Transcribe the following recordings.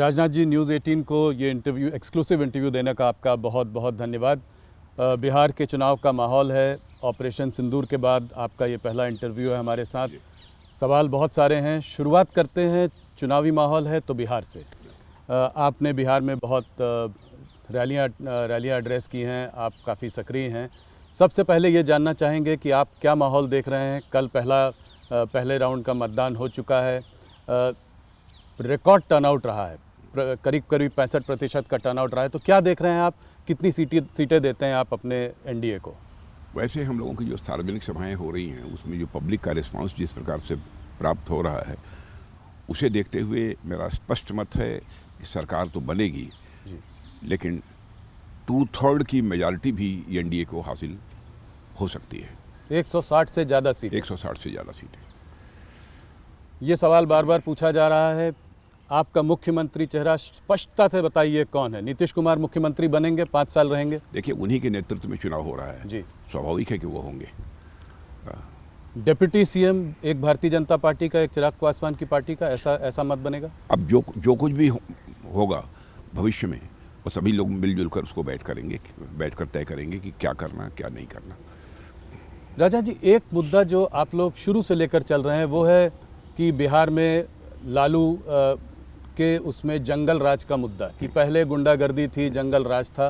Rajnath ji, news 18 को ये interview, exclusive interview देने का आपका बहुत बहुत धन्यवाद। बिहार के चुनाव का माहौल है, ऑपरेशन सिंदूर के बाद आपका ये पहला इंटरव्यू है हमारे साथ। सवाल बहुत सारे हैं, शुरुआत करते हैं। चुनावी माहौल है तो बिहार से। आपने बिहार में बहुत रैलियाँ एड्रेस की हैं, आप काफ़ी सक्रिय हैं। सबसे पहले ये जानना चाहेंगे कि आप क्या माहौल देख रहे हैं। कल पहले राउंड का मतदान हो चुका है, रिकॉर्ड टर्नआउट रहा है, करीब 65% का टर्नआउट रहा है। तो क्या देख रहे हैं आप, कितनी सीटें देते हैं आप अपने एनडीए को? वैसे हम लोगों की जो सार्वजनिक सभाएं हो रही हैं उसमें जो पब्लिक का रिस्पांस जिस प्रकार से प्राप्त हो रहा है, उसे देखते हुए मेरा स्पष्ट मत है कि सरकार तो बनेगी, लेकिन 2/3 की मेजॉरिटी भी एनडीए को हासिल हो सकती है। 160 से ज़्यादा सीटें। 160 से ज़्यादा सीटें। ये सवाल बार बार पूछा जा रहा है, आपका मुख्यमंत्री चेहरा स्पष्टता से बताइए कौन है? नीतीश कुमार मुख्यमंत्री बनेंगे, 5 साल रहेंगे? देखिए, उन्हीं के नेतृत्व में चुनाव हो रहा है जी, स्वाभाविक है कि वो होंगे। डिप्टी सीएम एक भारतीय जनता पार्टी का, एक चिराग पासवान की पार्टी का, ऐसा मत बनेगा? अब जो कुछ भी होगा भविष्य में, वो सभी लोग मिलजुल कर उसको बैठकर तय करेंगे कि क्या करना क्या नहीं करना। राजा जी, एक मुद्दा जो आप लोग शुरू से लेकर चल रहे हैं वो है कि बिहार में लालू के उसमें जंगल राज का मुद्दा, कि पहले गुंडागर्दी थी, जंगल राज था।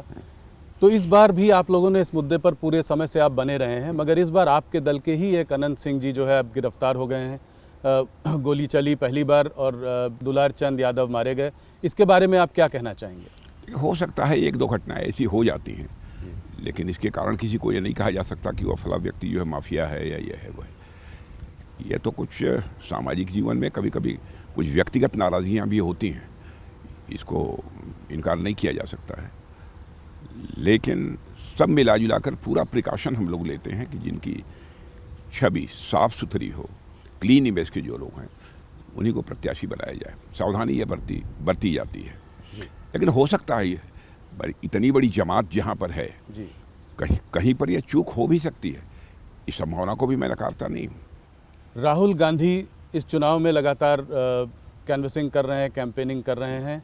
तो इस बार भी आप लोगों ने इस मुद्दे पर पूरे समय से आप बने रहे हैं, मगर इस बार आपके दल के ही एक अनंत सिंह जी जो है अब गिरफ्तार हो गए हैं। गोली चली पहली बार और दुलार चंद यादव मारे गए। इसके बारे में आप क्या कहना चाहेंगे? हो सकता है 1-2 घटनाएं ऐसी हो जाती हैं, लेकिन इसके कारण किसी को ये नहीं कहा जा सकता कि वह फला व्यक्ति जो है माफिया है या ये है वह है। यह तो कुछ सामाजिक जीवन में कभी कभी कुछ व्यक्तिगत नाराज़गियाँ भी होती हैं, इसको इनकार नहीं किया जा सकता है। लेकिन सब मिला जुला कर पूरा प्रिकॉशन हम लोग लेते हैं कि जिनकी छवि साफ सुथरी हो, क्लीन इमेज के जो लोग हैं, उन्हीं को प्रत्याशी बनाया जाए। सावधानी यह बरती जाती है, लेकिन हो सकता है इतनी बड़ी जमात जहाँ पर है, कहीं पर यह चूक हो भी सकती है। इस संभावना को भी मैं नकारता नहीं हूँ। राहुल गांधी इस चुनाव में लगातार कैनवसिंग कर रहे हैं, कैंपेनिंग कर रहे हैं।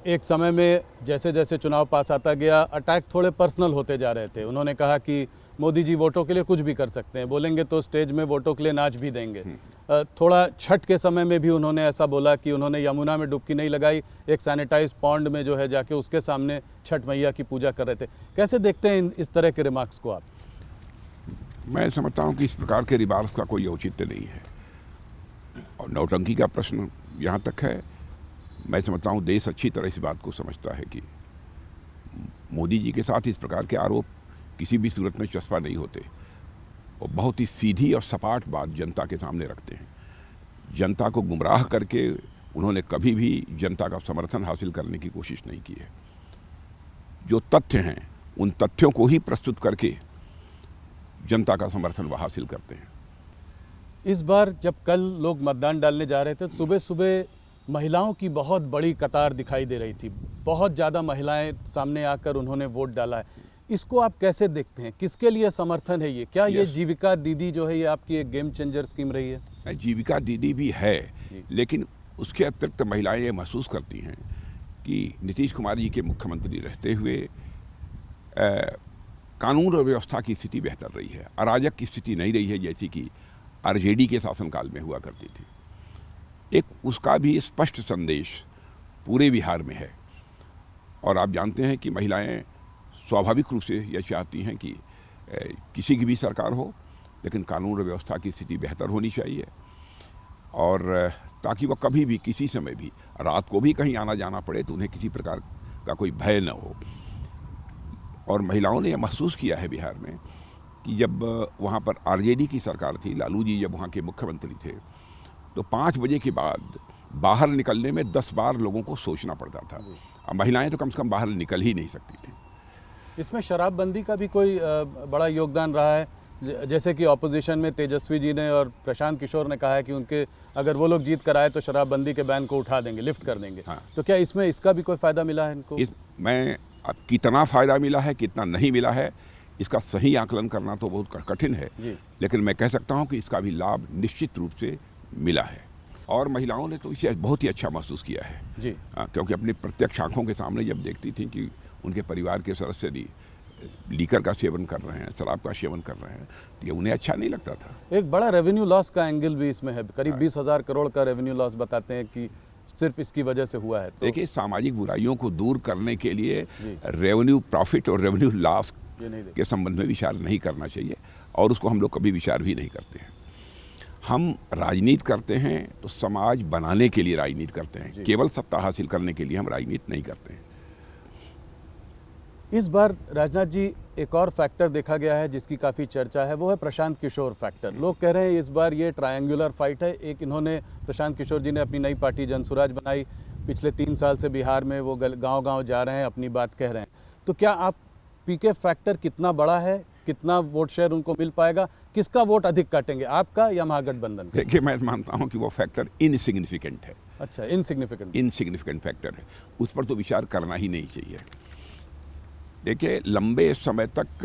एक समय में जैसे जैसे चुनाव पास आता गया, अटैक थोड़े पर्सनल होते जा रहे थे। उन्होंने कहा कि मोदी जी वोटों के लिए कुछ भी कर सकते हैं, बोलेंगे तो स्टेज में वोटों के लिए नाच भी देंगे। थोड़ा छठ के समय में भी उन्होंने ऐसा बोला कि उन्होंने यमुना में डुबकी नहीं लगाई, एक सैनिटाइज पॉन्ड में जो है जाके उसके सामने छठ मैया की पूजा कर रहे थे। कैसे देखते हैं इस तरह के रिमार्क्स को आप? मैं समझता हूँ कि इस प्रकार के रिमार्क्स का कोई औचित्य नहीं है, और नौटंकी का प्रश्न यहाँ तक है। मैं समझता हूँ देश अच्छी तरह इस बात को समझता है कि मोदी जी के साथ इस प्रकार के आरोप किसी भी सूरत में चस्पा नहीं होते, और बहुत ही सीधी और सपाट बात जनता के सामने रखते हैं। जनता को गुमराह करके उन्होंने कभी भी जनता का समर्थन हासिल करने की कोशिश नहीं की है। जो तथ्य हैं उन तथ्यों को ही प्रस्तुत करके जनता का समर्थन वह हासिल करते हैं। इस बार जब कल लोग मतदान डालने जा रहे थे, सुबह सुबह महिलाओं की बहुत बड़ी कतार दिखाई दे रही थी। बहुत ज़्यादा महिलाएं सामने आकर उन्होंने वोट डाला है। इसको आप कैसे देखते हैं? किसके लिए समर्थन है ये? क्या ये जीविका दीदी जो है ये आपकी एक गेम चेंजर स्कीम रही है? जीविका दीदी भी है, लेकिन उसके अतिरिक्त महिलाएं ये महसूस करती हैं कि नीतीश कुमार जी के मुख्यमंत्री रहते हुए कानून और व्यवस्था की स्थिति बेहतर रही है। अराजक की स्थिति नहीं रही है जैसी कि आरजेडी के शासनकाल में हुआ करती थी। एक उसका भी स्पष्ट संदेश पूरे बिहार में है, और आप जानते हैं कि महिलाएं स्वाभाविक रूप से यह चाहती हैं कि किसी की भी सरकार हो, लेकिन कानून और व्यवस्था की स्थिति बेहतर होनी चाहिए, और ताकि वह कभी भी किसी समय भी रात को भी कहीं आना जाना पड़े तो उन्हें किसी प्रकार का कोई भय न हो। और महिलाओं ने यह महसूस किया है बिहार में कि जब वहाँ पर आरजेडी की सरकार थी, लालू जी जब वहाँ के मुख्यमंत्री थे, तो 5 बजे के बाद बाहर निकलने में 10 बार लोगों को सोचना पड़ता था। अब महिलाएं तो कम से कम बाहर निकल ही नहीं सकती थी। इसमें शराबबंदी का भी कोई बड़ा योगदान रहा है? जैसे कि ऑपोजिशन में तेजस्वी जी ने और प्रशांत किशोर ने कहा है कि उनके अगर वो लोग जीत कर आए तो शराबबंदी के बैन को उठा देंगे, लिफ्ट कर देंगे। हाँ। तो क्या इसमें इसका भी कोई फ़ायदा मिला है इनको? मैं अब कितना फ़ायदा मिला है, कितना नहीं मिला है, इसका सही आकलन करना तो बहुत कठिन है, लेकिन मैं कह सकता हूँ कि इसका भी लाभ निश्चित रूप से मिला है। और महिलाओं ने तो इसे बहुत ही अच्छा महसूस किया है जी। क्योंकि अपनी प्रत्यक्ष आंखों के सामने जब देखती थी कि उनके परिवार के सदस्य लीकर का सेवन कर रहे हैं, शराब का सेवन कर रहे हैं, तो ये उन्हें अच्छा नहीं लगता था। एक बड़ा रेवेन्यू लॉस का एंगल भी इसमें है, करीब 20,000 करोड़ का रेवेन्यू लॉस बताते हैं कि सिर्फ इसकी वजह से हुआ है। तो देखिए, सामाजिक बुराइयों को दूर करने के लिए रेवेन्यू प्रॉफिट और रेवेन्यू लॉस के संबंध में विचार नहीं करना चाहिए, और उसको हम लोग कभी विचार भी नहीं करते हैं। हम राजनीति करते हैं तो समाज बनाने के लिए राजनीति करते हैं, केवल सत्ता हासिल करने के लिए हम राजनीति नहीं करते हैं। इस बार राजनाथ जी एक और फैक्टर देखा गया है जिसकी काफ़ी चर्चा है, वो है प्रशांत किशोर फैक्टर। लोग कह रहे हैं इस बार ये ट्रायंगुलर फाइट है। एक इन्होंने, प्रशांत किशोर जी ने अपनी नई पार्टी जनसुराज बनाई, पिछले 3 साल से बिहार में वो गांव-गांव जा रहे हैं, अपनी बात कह रहे हैं। तो क्या आप पीके फैक्टर कितना बड़ा है, कितना वोट शेयर उनको मिल पाएगा, किसका वोट अधिक काटेंगे, आपका या महागठबंधन का? देखिए, मैं मानता हूँ कि वो फैक्टर इनसिग्निफिकेंट है। अच्छा, इनसिग्निफिकेंट फैक्टर है, उस पर तो विचार करना ही नहीं चाहिए। देखिए, लंबे समय तक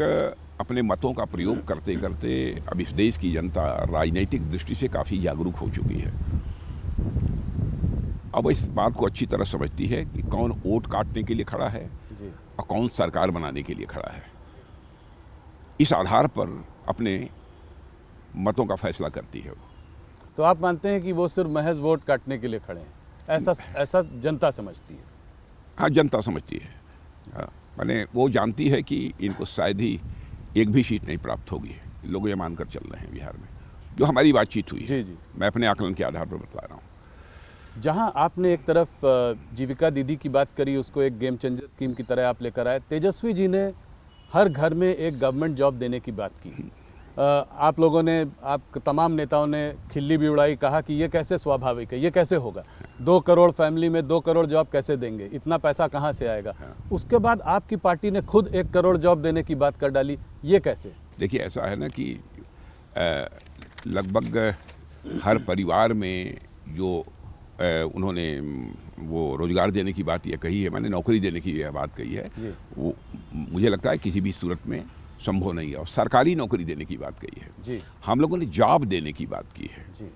अपने मतों का प्रयोग करते करते अब इस देश की जनता राजनीतिक दृष्टि से काफ़ी जागरूक हो चुकी है। अब इस बात को अच्छी तरह समझती है कि कौन वोट काटने के लिए खड़ा है और कौन सरकार बनाने के लिए खड़ा है। इस आधार पर अपने मतों का फैसला करती है। तो आप मानते हैं कि वो सिर्फ महज वोट काटने के लिए खड़े हैं, ऐसा जनता समझती है? हाँ, जनता समझती है। हाँ, माने वो जानती है कि इनको शायद ही एक भी सीट नहीं प्राप्त होगी। लोग ये मानकर चल रहे हैं बिहार में, जो हमारी बातचीत हुई है। जी। मैं अपने आकलन के आधार पर बता रहा हूँ। जहां आपने एक तरफ जीविका दीदी की बात करी, उसको एक गेम चेंजर स्कीम की तरह आप लेकर आए, तेजस्वी जी ने हर घर में एक गवर्नमेंट जॉब देने की बात की। आप लोगों ने, आप तमाम नेताओं ने खिल्ली भी उड़ाई, कहा कि ये कैसे स्वाभाविक है, ये कैसे होगा, 2 करोड़ फैमिली में 2 करोड़ जॉब कैसे देंगे, इतना पैसा कहाँ से आएगा। उसके बाद आपकी पार्टी ने खुद 1 करोड़ जॉब देने की बात कर डाली, ये कैसे? देखिए, ऐसा है ना कि लगभग हर परिवार में जो उन्होंने वो रोजगार देने की बात ये कही है, मैंने नौकरी देने की यह बात कही है, वो मुझे लगता है किसी भी सूरत में संभव नहीं है। और सरकारी नौकरी देने की बात कही है जी। हम लोगों ने जॉब देने की बात की है जी।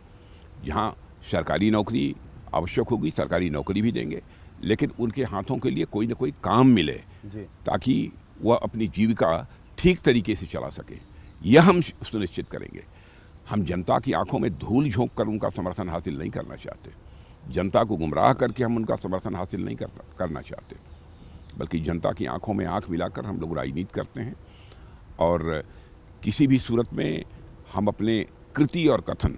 जहाँ सरकारी नौकरी आवश्यक होगी, सरकारी नौकरी भी देंगे, लेकिन उनके हाथों के लिए कोई ना कोई काम मिले जी। ताकि वह अपनी जीविका ठीक तरीके से चला सके, यह हम सुनिश्चित करेंगे। हम जनता की आंखों में धूल झोंक कर उनका समर्थन हासिल नहीं करना चाहते, जनता को गुमराह करके हम उनका समर्थन हासिल नहीं करना चाहते, बल्कि जनता की आंखों में आंख मिलाकर हम लोग राजनीति करते हैं। और किसी भी सूरत में हम अपने कृति और कथन,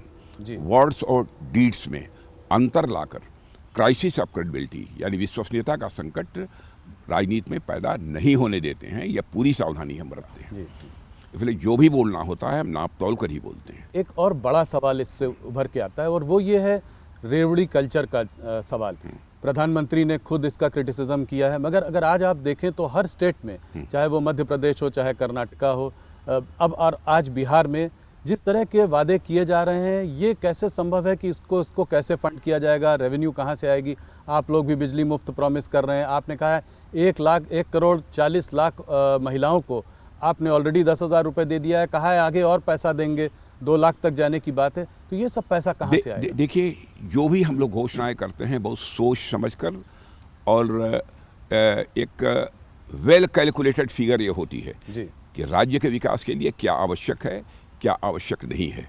वर्ड्स और डीड्स में अंतर लाकर क्राइसिस ऑफ क्रेडिबिलिटी यानी विश्वसनीयता का संकट राजनीति में पैदा नहीं होने देते हैं। यह पूरी सावधानी हम बरतते हैं। इसलिए जो भी बोलना होता है हम नाप तौल कर ही बोलते हैं। एक और बड़ा सवाल इससे उभर के आता है, और वो ये है रेवड़ी कल्चर का सवाल। प्रधानमंत्री ने खुद इसका क्रिटिसिज्म किया है, मगर अगर आज आप देखें तो हर स्टेट में, चाहे वो मध्य प्रदेश हो, चाहे कर्नाटका हो, अब और आज बिहार में जिस तरह के वादे किए जा रहे हैं, ये कैसे संभव है कि इसको कैसे फंड किया जाएगा, रेवेन्यू कहाँ से आएगी? आप लोग भी बिजली मुफ्त प्रॉमिस कर रहे हैं। आपने कहा है 1 करोड़ 40 लाख महिलाओं को आपने ऑलरेडी 10,000 रुपये दे दिया है, कहा है आगे और पैसा देंगे, 2 लाख तक जाने की बात है। तो ये सब पैसा कहाँ से आएगा? देखिए, जो भी हम लोग घोषणाएं करते हैं बहुत सोच समझकर और एक वेल कैलकुलेटेड फिगर ये होती है जी। कि राज्य के विकास के लिए क्या आवश्यक है, क्या आवश्यक नहीं है।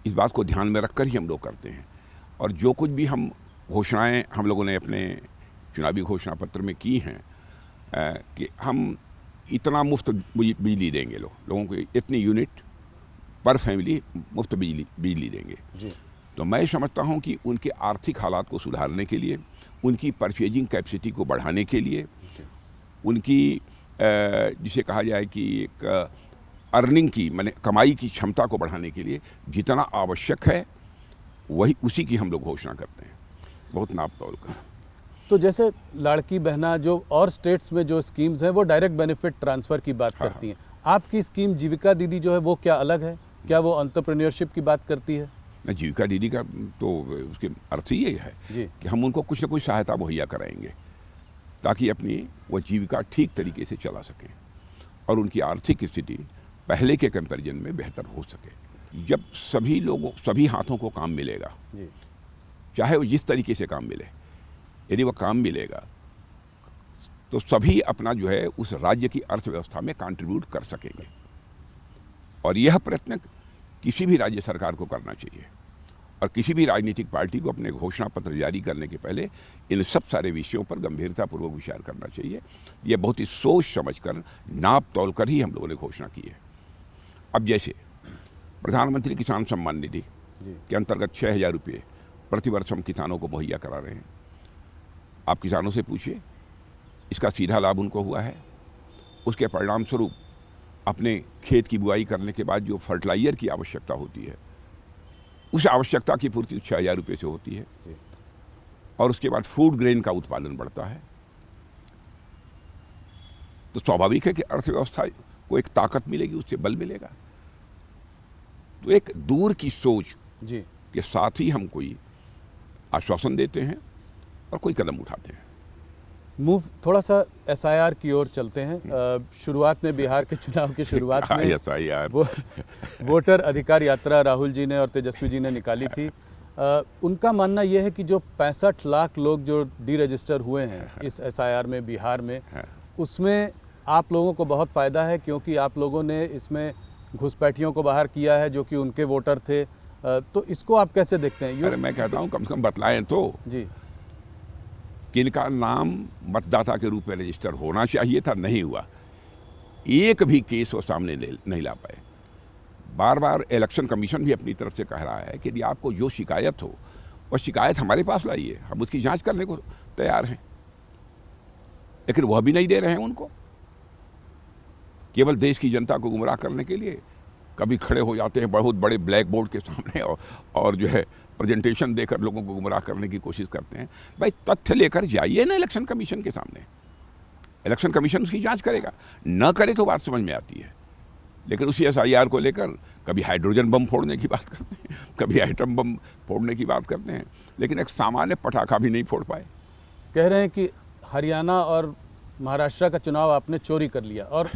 इस बात को ध्यान में रखकर ही हम लोग करते हैं। और जो कुछ भी हम घोषणाएं हम लोगों ने अपने चुनावी घोषणा पत्र में की हैं कि हम इतना मुफ्त बिजली देंगे, लोगों को इतनी यूनिट पर फैमिली मुफ्त बिजली देंगे जी। तो मैं समझता हूं कि उनके आर्थिक हालात को सुधारने के लिए, उनकी परचेजिंग कैपेसिटी को बढ़ाने के लिए, उनकी जिसे कहा जाए कि एक अर्निंग की माने कमाई की क्षमता को बढ़ाने के लिए जितना आवश्यक है वही उसी की हम लोग घोषणा करते हैं, बहुत नाप तौल कर। तो जैसे लाड़की बहना, जो और स्टेट्स में जो स्कीम्स हैं वो डायरेक्ट बेनिफिट ट्रांसफ़र की बात करती हैं, आपकी स्कीम जीविका दीदी जो है वो क्या अलग है? क्या वो एंटरप्रेन्योरशिप की बात करती है? जीविका दीदी का तो उसके अर्थ ही ये है कि हम उनको कुछ न कुछ सहायता मुहैया कराएंगे ताकि अपनी वो जीविका ठीक तरीके से चला सकें और उनकी आर्थिक स्थिति पहले के कंपैरिजन में बेहतर हो सके। जब सभी हाथों को काम मिलेगा, चाहे वो जिस तरीके से काम मिले, यदि वो काम मिलेगा तो सभी अपना जो है उस राज्य की अर्थव्यवस्था में कंट्रीब्यूट कर सकेंगे। और यह प्रयत्न किसी भी राज्य सरकार को करना चाहिए और किसी भी राजनीतिक पार्टी को अपने घोषणा पत्र जारी करने के पहले इन सब सारे विषयों पर गंभीरतापूर्वक विचार करना चाहिए। यह बहुत ही सोच समझकर, नाप तोल कर ही हम लोगों ने घोषणा की है। अब जैसे प्रधानमंत्री किसान सम्मान निधि के अंतर्गत 6,000 रुपये प्रतिवर्ष हम किसानों को मुहैया करा रहे हैं। आप किसानों से पूछिए, इसका सीधा लाभ उनको हुआ है? उसके परिणाम स्वरूप अपने खेत की बुआई करने के बाद जो फर्टिलाइजर की आवश्यकता होती है, उस आवश्यकता की पूर्ति 6,000 रुपये से होती है। और उसके बाद फूड ग्रेन का उत्पादन बढ़ता है। तो स्वाभाविक है कि अर्थव्यवस्था को एक ताकत मिलेगी, उससे बल मिलेगा। तो एक दूर की सोच के साथ ही हम कोई आश्वासन देते हैं और कोई कदम उठाते हैं। मूव थोड़ा सा SIR की ओर चलते हैं। शुरुआत में बिहार के चुनाव की शुरुआत में SIR वोटर अधिकार यात्रा राहुल जी ने और तेजस्वी जी ने निकाली थी। उनका मानना यह है कि जो 65 लाख लोग जो डीरजिस्टर हुए हैं इस SIR में बिहार में, उसमें आप लोगों को बहुत फ़ायदा है, क्योंकि आप लोगों ने इसमें घुसपैठियों को बाहर किया है जो कि उनके वोटर थे। तो इसको आप कैसे देखते हैं? अरे मैं कहता हूँ कम से कम बतलाएं तो जी कि इनका नाम मतदाता के रूप में रजिस्टर होना चाहिए था, नहीं हुआ। एक भी केस वो सामने नहीं ला पाए। बार बार इलेक्शन कमीशन भी अपनी तरफ से कह रहा है कि यदि आपको जो शिकायत हो वह शिकायत हमारे पास लाइए, हम उसकी जांच करने को तैयार हैं। लेकिन वह भी नहीं दे रहे हैं उनको। केवल देश की जनता को गुमराह करने के लिए कभी खड़े हो जाते हैं बहुत बड़े ब्लैक बोर्ड के सामने और जो है प्रेजेंटेशन देकर लोगों को गुमराह करने की कोशिश करते हैं। भाई तथ्य लेकर जाइए ना इलेक्शन कमीशन के सामने, इलेक्शन कमीशन उसकी जांच करेगा। न करे तो बात समझ में आती है, लेकिन उसी SIR को लेकर कभी हाइड्रोजन बम फोड़ने की बात करते हैं, कभी एटम बम फोड़ने की बात करते हैं, लेकिन एक सामान्य पटाखा भी नहीं फोड़ पाए। कह रहे हैं कि हरियाणा और महाराष्ट्र का चुनाव आपने चोरी कर लिया, और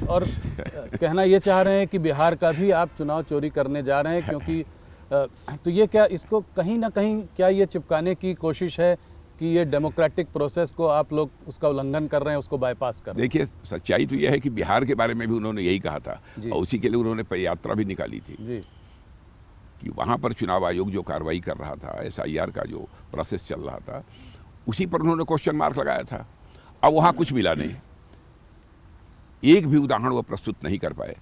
कहना ये चाह रहे हैं कि बिहार का भी आप चुनाव चोरी करने जा रहे हैं, क्योंकि तो ये क्या, इसको कहीं ना कहीं क्या ये चिपकाने की कोशिश है कि ये डेमोक्रेटिक प्रोसेस को आप लोग उसका उल्लंघन कर रहे हैं, उसको बाईपास कर रहे हैं? देखिए, सच्चाई तो यह है कि बिहार के बारे में भी उन्होंने यही कहा था और उसी के लिए उन्होंने पदयात्रा भी निकाली थी जी। कि वहाँ पर चुनाव आयोग जो कार्रवाई कर रहा था, SIR का जो प्रोसेस चल रहा था, उसी पर उन्होंने क्वेश्चन मार्क लगाया था। अब वहाँ कुछ मिला नहीं, एक भी उदाहरण वो प्रस्तुत नहीं कर पाए।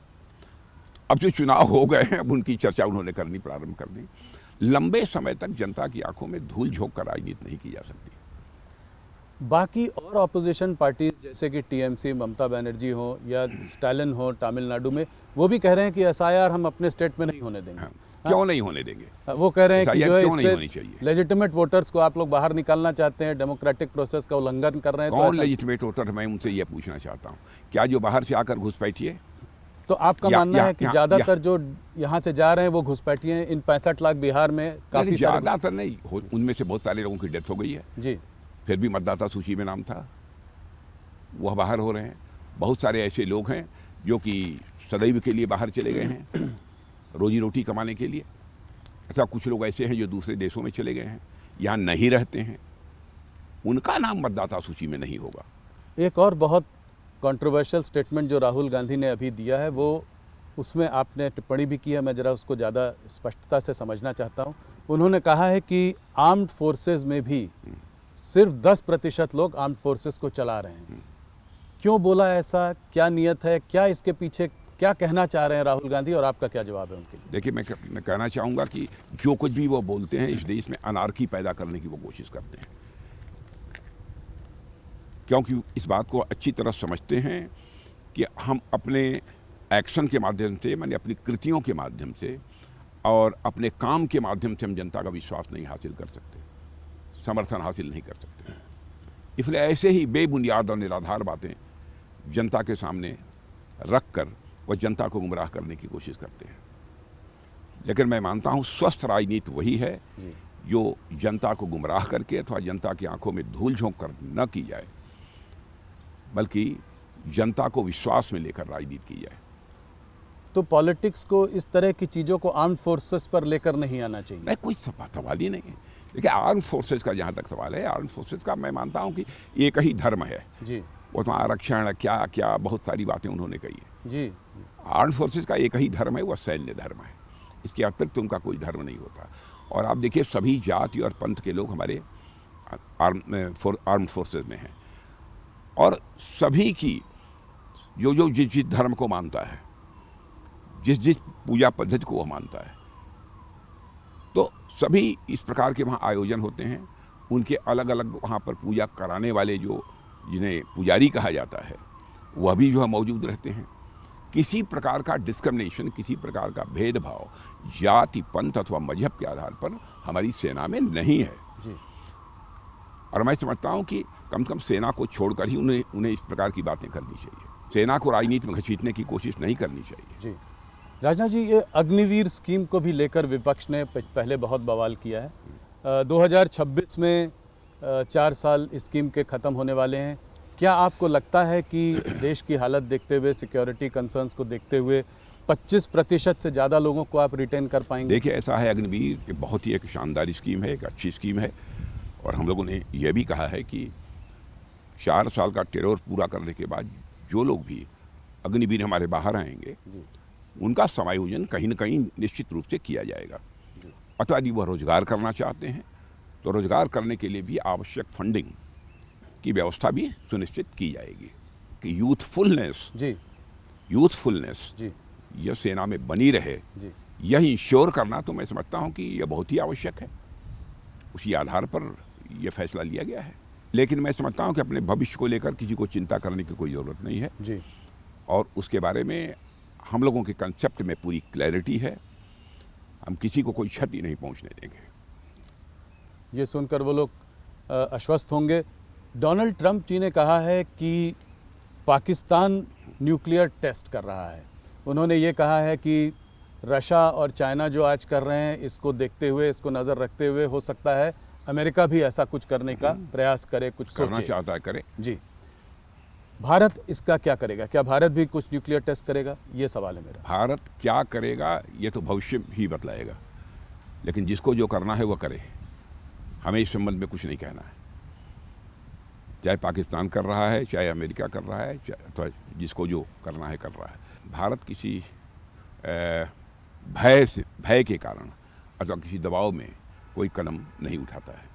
अब जो चुनाव हो गए हैं, अब उनकी चर्चा उन्होंने करनी प्रारंभ कर दी। लंबे समय तक जनता की आंखों में धूल झोंक कर राजनीति नहीं की जा सकती। बाकी और ऑपोजिशन पार्टीज जैसे कि TMC, ममता बनर्जी हो या स्टालिन हो तमिलनाडु में, वो भी कह रहे हैं कि SIR हम अपने स्टेट में नहीं होने देंगे। क्यों नहीं होने देंगे? वो कह रहे हैं कि जो है इससे लेजिटिमेट वोटर्स को आप लोग बाहर निकालना चाहते हैं, डेमोक्रेटिक प्रोसेस का उल्लंघन कर रहे हैं। कौन लेजिटिमेट वोटर? मैं उनसे ये पूछना चाहता हूँ, क्या जो बाहर से आकर घुसपैठिए? तो आपका मानना है कि ज्यादातर जो यहाँ से जा रहे हैं वो घुसपैठिए हैं? इन 65 लाख बिहार में काफी ज्यादातर नहीं, उनमें से बहुत सारे लोगों की डेथ हो गई है जी, फिर भी मतदाता सूची में नाम था, वह बाहर हो रहे हैं। बहुत सारे ऐसे लोग हैं जो कि सदैव के लिए बाहर चले गए हैं रोजी रोटी कमाने के लिए, अथवा कुछ लोग ऐसे हैं जो दूसरे देशों में चले गए हैं, यहाँ नहीं रहते हैं, उनका नाम मतदाता सूची में नहीं होगा। एक और बहुत कंट्रोवर्शियल स्टेटमेंट जो राहुल गांधी ने अभी दिया है, वो उसमें आपने टिप्पणी भी की है, मैं ज़रा उसको ज़्यादा स्पष्टता से समझना चाहता हूँ। उन्होंने कहा है कि आर्म्ड फोर्सेस में भी सिर्फ 10% लोग आर्म्ड फोर्सेस को चला रहे हैं। क्यों बोला ऐसा? क्या नियत है? क्या इसके पीछे क्या कहना चाह रहे हैं राहुल गांधी, और आपका क्या जवाब है उनके लिए? देखिए, मैं कहना चाहूँगा कि जो कुछ भी वो बोलते हैं, इस देश में अनार्की पैदा करने की वो कोशिश करते हैं, क्योंकि इस बात को अच्छी तरह समझते हैं कि हम अपने एक्शन के माध्यम से, माने अपनी कृतियों के माध्यम से और अपने काम के माध्यम से हम जनता का विश्वास नहीं हासिल कर सकते, समर्थन हासिल नहीं कर सकते। इसलिए ऐसे ही बेबुनियाद और निराधार बातें जनता के सामने रख कर वह जनता को गुमराह करने की कोशिश करते हैं। लेकिन मैं मानता हूँ स्वस्थ राजनीति वही है जो जनता को गुमराह करके अथवा जनता की आंखों में धूल झोंक कर न की जाए, बल्कि जनता को विश्वास में लेकर राजनीति की जाए। तो पॉलिटिक्स को इस तरह की चीज़ों को आर्म्ड फोर्सेस पर लेकर नहीं आना चाहिए? नहीं, कोई सवाल ही नहीं है। देखिए आर्म फोर्सेज का जहाँ तक सवाल है, आर्म फोर्सेज का मैं मानता हूँ कि एक ही धर्म है जी वो तो आरक्षण क्या क्या बहुत सारी बातें उन्होंने कही है। जी आर्म फोर्सेज का एक ही धर्म है, वह सैन्य धर्म है, इसके अतिरिक्त उनका कोई धर्म नहीं होता। और आप देखिए सभी जाति और पंथ के लोग हमारे आर्म फोर्सेज में हैं और सभी की जो जो जिस जिस धर्म को मानता है, जिस जिस पूजा पद्धति को वह मानता है, तो सभी इस प्रकार के वहाँ आयोजन होते हैं। उनके अलग अलग वहाँ पर पूजा कराने वाले जो जिन्हें पुजारी कहा जाता है वह भी जो है मौजूद रहते हैं। किसी प्रकार का डिस्क्रिमिनेशन, किसी प्रकार का भेदभाव जाति पंथ अथवा मजहब के आधार पर हमारी सेना में नहीं है जी। और मैं समझता हूँ कि कम से कम सेना को छोड़कर ही उन्हें इस प्रकार की बातें करनी चाहिए। सेना को राजनीति में घसीटने की कोशिश नहीं करनी चाहिए जी। राजनाथ जी, ये अग्निवीर स्कीम को भी लेकर विपक्ष ने पहले बहुत बवाल किया है। 2026 में 4 साल इस स्कीम के ख़त्म होने वाले हैं। क्या आपको लगता है कि देश की हालत देखते हुए, सिक्योरिटी कंसर्न्स को देखते हुए 25% से ज़्यादा लोगों को आप रिटेन कर पाएंगे? देखिए ऐसा है, अग्निवीर एक बहुत ही एक शानदार स्कीम है, एक अच्छी स्कीम है और हम लोगों ने यह भी कहा है कि 4 साल का टेरोर पूरा करने के बाद जो लोग भी अग्निवीर हमारे बाहर आएंगे उनका समायोजन कहीं न कहीं निश्चित रूप से किया जाएगा। अथवा यदि वह रोजगार करना चाहते हैं तो रोजगार करने के लिए भी आवश्यक फंडिंग की व्यवस्था भी सुनिश्चित की जाएगी कि यूथफुलनेस जी यह सेना में बनी रहे, यह इंश्योर करना तो मैं समझता हूं कि यह बहुत ही आवश्यक है। उसी आधार पर यह फैसला लिया गया है। लेकिन मैं समझता हूं कि अपने भविष्य को लेकर किसी को चिंता करने की कोई ज़रूरत नहीं है जी। और उसके बारे में हम लोगों के कंसेप्ट में पूरी क्लैरिटी है। हम किसी को कोई क्षति नहीं पहुंचने देंगे। ये सुनकर वो लोग आश्वस्त होंगे। डोनाल्ड ट्रंप जी ने कहा है कि पाकिस्तान न्यूक्लियर टेस्ट कर रहा है। उन्होंने ये कहा है कि रशिया और चाइना जो आज कर रहे हैं, इसको देखते हुए, इसको नज़र रखते हुए हो सकता है अमेरिका भी ऐसा कुछ करने का प्रयास करे, कुछ करना सोचे। चाहता है करे जी। भारत इसका क्या करेगा? क्या भारत भी कुछ न्यूक्लियर टेस्ट करेगा? ये सवाल है मेरा। भारत क्या करेगा ये तो भविष्य ही बतलाएगा, लेकिन जिसको जो करना है वह करे। हमें इस संबंध में कुछ नहीं कहना है। चाहे पाकिस्तान कर रहा है, चाहे अमेरिका कर रहा है, तो जिसको जो करना है कर रहा है। भारत किसी भय के कारण अथवा किसी दबाव में कोई कदम नहीं उठाता है।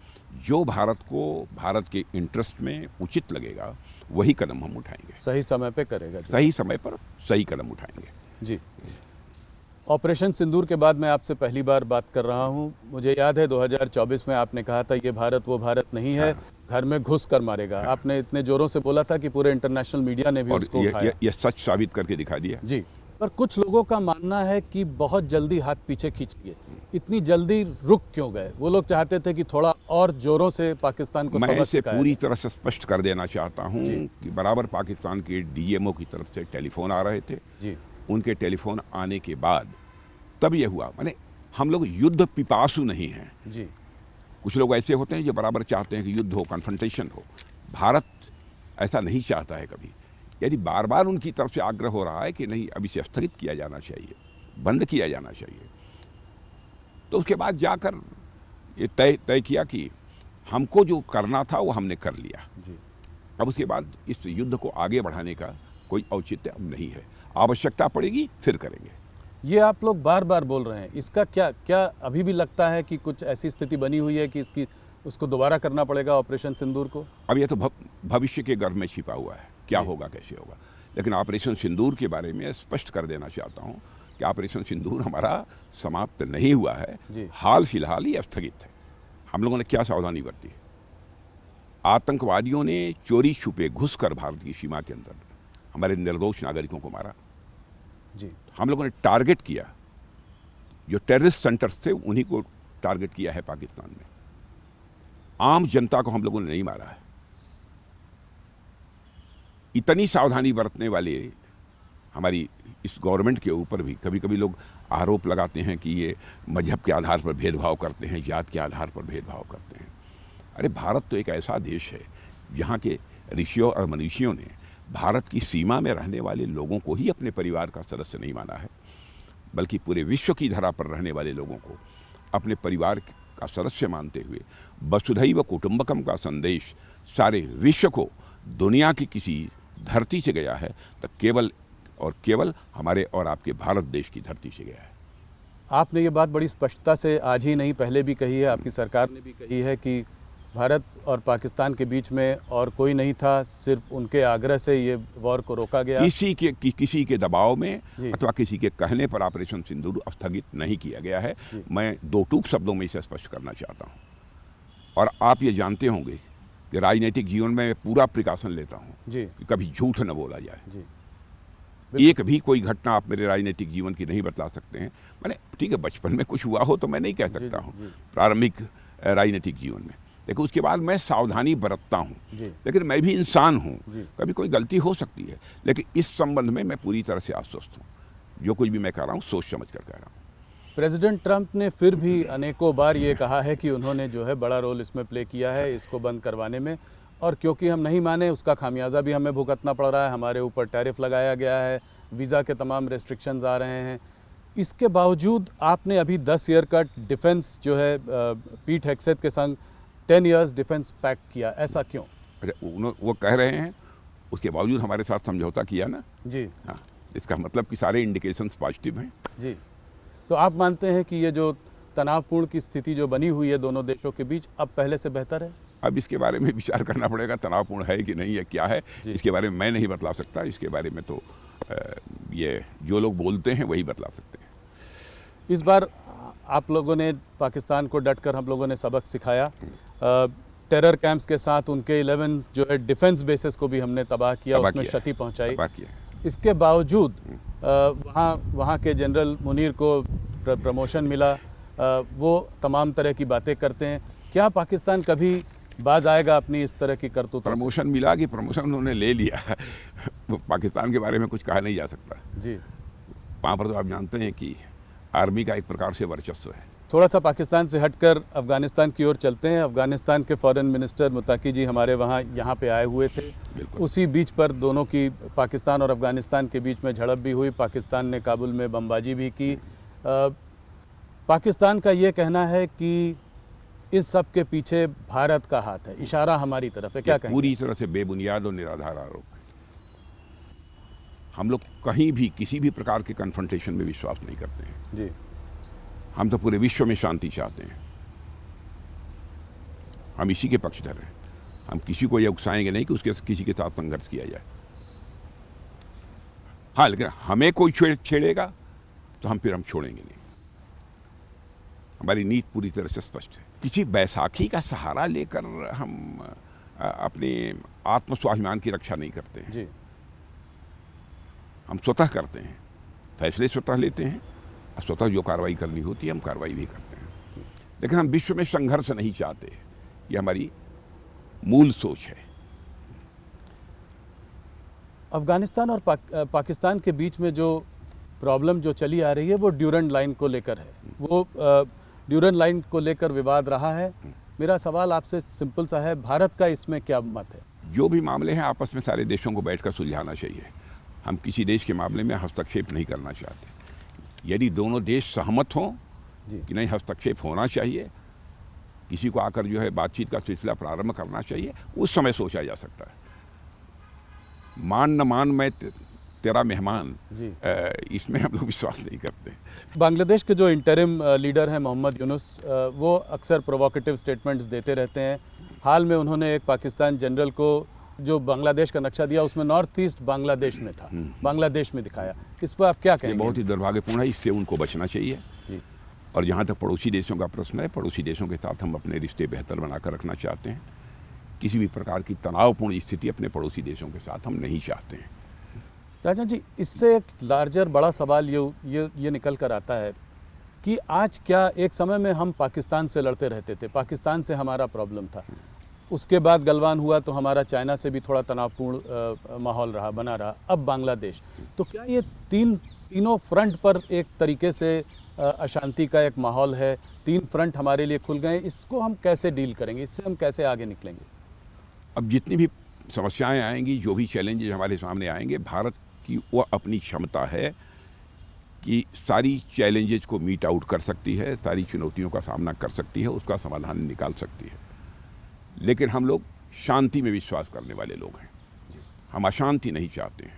जो भारत को भारत के इंटरेस्ट में उचित लगेगा वही कदम हम उठाएंगे। सही समय पे करेगा। सही समय पर सही कदम उठाएंगे। जी। ऑपरेशन सिंदूर के बाद मैं आपसे पहली बार बात कर रहा हूं। मुझे याद है 2024 में आपने कहा था ये भारत वो भारत नहीं है, घर में घुस कर मारेगा। आपने इतने जोरों से बोला था कि पूरे इंटरनेशनल मीडिया ने भी उसको उठाया। ये सच साबित करके दिखा दिया। जी। पर कुछ लोगों का मानना है कि बहुत जल्दी हाथ पीछे खींच लिए। इतनी जल्दी रुक क्यों गए? वो लोग चाहते थे कि थोड़ा और जोरों से पाकिस्तान को मैं सबक इसे सिखाया पूरी जाए। तरह से स्पष्ट कर देना चाहता हूं कि बराबर पाकिस्तान के डीएमओ की तरफ से टेलीफोन आ रहे थे। जी। उनके टेलीफोन आने के बाद तब यह हुआ। माने हम लोग युद्ध पिपासु नहीं हैं। जी। कुछ लोग ऐसे होते हैं जो बराबर चाहते हैं कि युद्ध हो, कन्फ्रंटेशन हो। भारत ऐसा नहीं चाहता है कभी। यदि बार बार उनकी तरफ से आग्रह हो रहा है कि नहीं अब इसे स्थगित किया जाना चाहिए, बंद किया जाना चाहिए, तो उसके बाद जाकर ये तय किया कि हमको जो करना था वो हमने कर लिया। जी। अब उसके बाद इस युद्ध को आगे बढ़ाने का कोई औचित्य अब नहीं है। आवश्यकता पड़ेगी फिर करेंगे। ये आप लोग बार बार बोल रहे हैं, इसका क्या अभी भी लगता है कि कुछ ऐसी स्थिति बनी हुई है कि उसको दोबारा करना पड़ेगा ऑपरेशन सिंदूर को? अब ये तो भविष्य के गर्भ में छिपा हुआ है, क्या होगा कैसे होगा। लेकिन ऑपरेशन सिंदूर के बारे में स्पष्ट कर देना चाहता हूँ कि ऑपरेशन सिंदूर हमारा समाप्त नहीं हुआ है, हाल फिलहाल ही स्थगित है। हम लोगों ने क्या सावधानी बरती? आतंकवादियों ने चोरी छुपे घुसकर भारत की सीमा के अंदर हमारे निर्दोष नागरिकों को मारा। जी। हम लोगों ने टारगेट किया, जो टेररिस्ट सेंटर्स थे उन्हीं को टारगेट किया है पाकिस्तान में। आम जनता को हम लोगों ने नहीं मारा है। इतनी सावधानी बरतने वाले हमारी इस गवर्नमेंट के ऊपर भी कभी कभी लोग आरोप लगाते हैं कि ये मजहब के आधार पर भेदभाव करते हैं, जात के आधार पर भेदभाव करते हैं। अरे भारत तो एक ऐसा देश है जहाँ के ऋषियों और मनीषियों ने भारत की सीमा में रहने वाले लोगों को ही अपने परिवार का सदस्य नहीं माना है, बल्कि पूरे विश्व की धरा पर रहने वाले लोगों को अपने परिवार का सदस्य मानते हुए वसुधैव कुटुंबकम का संदेश सारे विश्व को दुनिया की किसी धरती से गया है तो केवल और केवल हमारे और आपके भारत देश की धरती से गया है। आपने ये बात बड़ी स्पष्टता से आज ही नहीं पहले भी कही है, आपकी सरकार ने भी कही है कि भारत और पाकिस्तान के बीच में और कोई नहीं था, सिर्फ उनके आग्रह से ये वॉर को रोका गया। किसी के दबाव में अथवा किसी के कहने पर ऑपरेशन सिंदूर स्थगित नहीं किया गया है। मैं दो टूक शब्दों में इसे स्पष्ट करना चाहता हूँ। और आप ये जानते होंगे कि राजनीतिक जीवन में पूरा प्रिकॉशन लेता हूँ कि कभी झूठ न बोला जाए। एक भी कोई घटना आप मेरे राजनीतिक जीवन की नहीं बतला सकते हैं। मैंने ठीक है, बचपन में कुछ हुआ हो तो मैं नहीं कह सकता हूँ, प्रारंभिक राजनीतिक जीवन में। देखो, उसके बाद मैं सावधानी बरतता हूँ, लेकिन मैं भी इंसान हूँ, कभी कोई गलती हो सकती है। लेकिन इस संबंध में मैं पूरी तरह से आश्वस्त हूँ। जो कुछ भी मैं कह रहा हूँ सोच समझ कर कह रहा हूँ। प्रेसिडेंट ट्रंप ने फिर भी अनेकों बार ये कहा है कि उन्होंने जो है बड़ा रोल इसमें प्ले किया है इसको बंद करवाने में, और क्योंकि हम नहीं माने उसका खामियाजा भी हमें भुगतना पड़ रहा है। हमारे ऊपर टैरिफ लगाया गया है, वीज़ा के तमाम रेस्ट्रिक्शंस आ रहे हैं। इसके बावजूद आपने अभी 10 ईयर का डिफेंस जो है पीट हेग्सेथ के संग 10 इयर्स डिफेंस पैक्ट किया, ऐसा क्यों? वो कह रहे हैं उसके बावजूद हमारे साथ समझौता किया ना जी। हाँ, इसका मतलब कि सारे इंडिकेशंस पॉजिटिव हैं जी। तो आप मानते हैं कि ये जो तनावपूर्ण की स्थिति जो बनी हुई है दोनों देशों के बीच, अब पहले से बेहतर है? अब इसके बारे में विचार करना पड़ेगा, तनावपूर्ण है कि नहीं है, क्या है, इसके बारे में मैं नहीं बतला सकता। इसके बारे में तो ये जो लोग बोलते हैं वही बतला सकते हैं। इस बार आप लोगों ने पाकिस्तान को डटकर हम लोगों ने सबक सिखाया। टेरर कैंप्स के साथ उनके 11 जो है डिफेंस बेसिस को भी हमने तबाह किया, उसमें क्षति पहुंचाई। इसके बावजूद वहाँ के जनरल मुनीर को प्रमोशन मिला। वो तमाम तरह की बातें करते हैं। क्या पाकिस्तान कभी बाज आएगा अपनी इस तरह की करतूत? प्रमोशन मिला कि प्रमोशन उन्होंने ले लिया पाकिस्तान के बारे में कुछ कहा नहीं जा सकता जी। वहाँ पर तो आप जानते हैं कि आर्मी का एक प्रकार से वर्चस्व है। थोड़ा सा पाकिस्तान से हटकर अफगानिस्तान की ओर चलते हैं। अफगानिस्तान के फॉरेन मिनिस्टर मुताकी जी हमारे यहाँ पे आए हुए थे। उसी बीच पर दोनों की, पाकिस्तान और अफगानिस्तान के बीच में झड़प भी हुई। पाकिस्तान ने काबुल में बमबाजी भी की। पाकिस्तान का ये कहना है कि इस सब के पीछे भारत का हाथ है, इशारा हमारी तरफ है। क्या कहेंगे? पूरी तरह से बेबुनियाद और निराधार आरोप है। हम लोग कहीं भी किसी भी प्रकार के कन्फ्रंटेशन में विश्वास नहीं करते हैं जी। हम तो पूरे विश्व में शांति चाहते हैं। हम इसी के पक्षधर हैं। हम किसी को यह उकसाएंगे नहीं कि उसके किसी के साथ संघर्ष किया जाए। हाँ, लेकिन हमें कोई छेड़ेगा तो हम छोड़ेंगे नहीं। हमारी नीति पूरी तरह से स्पष्ट है। किसी बैसाखी का सहारा लेकर हम अपने आत्म स्वाभिमान की रक्षा नहीं करते हैं जी। हम स्वतः करते हैं, फैसले स्वतः लेते हैं, और स्वतः जो कार्रवाई करनी होती है हम कार्रवाई भी करते हैं। लेकिन हम विश्व में संघर्ष नहीं चाहते। ये हमारी मूल सोच है। अफगानिस्तान और पाकिस्तान के बीच में जो प्रॉब्लम जो चली आ रही है वो ड्यूरेंट लाइन को लेकर है। वो ड्यूरेंट लाइन को लेकर विवाद रहा है। मेरा सवाल आपसे सिंपल सा है, भारत का इसमें क्या मत है? जो भी मामले हैं आपस में सारे देशों को बैठकर सुलझाना चाहिए। हम किसी देश के मामले में हस्तक्षेप नहीं करना चाहते। यदि दोनों देश सहमत हों कि नहीं हस्तक्षेप होना चाहिए, किसी को आकर जो है बातचीत का सिलसिला प्रारंभ करना चाहिए, उस समय सोचा जा सकता है। मान न मान मैं तेरा मेहमान, इसमें हम लोग विश्वास नहीं करते। बांग्लादेश के जो इंटरिम लीडर हैं मोहम्मद यूनुस, वो अक्सर प्रोवोकेटिव स्टेटमेंट्स देते रहते हैं। हाल में उन्होंने एक पाकिस्तान जनरल को जो बांग्लादेश का नक्शा दिया उसमें नॉर्थ ईस्ट बांग्लादेश में था, बांग्लादेश में दिखाया। इस पर आप क्या कहेंगे? बहुत ही दुर्भाग्यपूर्ण है, इससे उनको बचना चाहिए। और जहाँ तक पड़ोसी देशों का प्रश्न है, पड़ोसी देशों के साथ हम अपने रिश्ते बेहतर बनाकर रखना चाहते हैं। किसी भी प्रकार की तनावपूर्ण स्थिति अपने पड़ोसी देशों के साथ हम नहीं चाहते हैं। राजन जी, इससे एक लार्जर बड़ा सवाल ये निकल कर आता है कि आज क्या, एक समय में हम पाकिस्तान से लड़ते रहते थे, पाकिस्तान से हमारा प्रॉब्लम था। उसके बाद गलवान हुआ तो हमारा चाइना से भी थोड़ा तनावपूर्ण माहौल बना रहा। अब बांग्लादेश, तो क्या ये तीनों फ्रंट पर एक तरीके से अशांति का एक माहौल है? 3 फ्रंट हमारे लिए खुल गए। इसको हम कैसे डील करेंगे? इससे हम कैसे आगे निकलेंगे? अब जितनी भी समस्याएं आएंगी, जो भी चैलेंजेस हमारे सामने आएंगे, भारत की वो अपनी क्षमता है कि सारी चैलेंजेस को मीट आउट कर सकती है, सारी चुनौतियों का सामना कर सकती है, उसका समाधान निकाल सकती है। लेकिन हम लोग शांति में विश्वास करने वाले लोग हैं, हम अशांति नहीं चाहते हैं।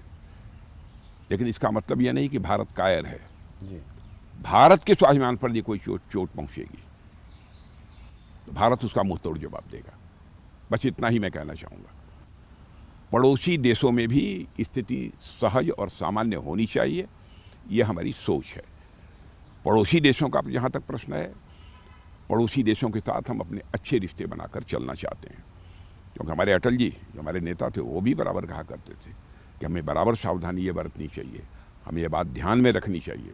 लेकिन इसका मतलब यह नहीं कि भारत कायर है। भारत के स्वाभिमान पर यदि कोई चोट पहुंचेगी तो भारत उसका मुंह तोड़ जवाब देगा। बस इतना ही मैं कहना चाहूँगा। पड़ोसी देशों में भी स्थिति सहज और सामान्य होनी चाहिए, यह हमारी सोच है। पड़ोसी देशों का जहाँ तक प्रश्न है, पड़ोसी देशों के साथ हम अपने अच्छे रिश्ते बनाकर चलना चाहते हैं। क्योंकि हमारे अटल जी जो हमारे नेता थे वो भी बराबर कहा करते थे कि हमें बराबर सावधानी ये बरतनी चाहिए, हमें ये बात ध्यान में रखनी चाहिए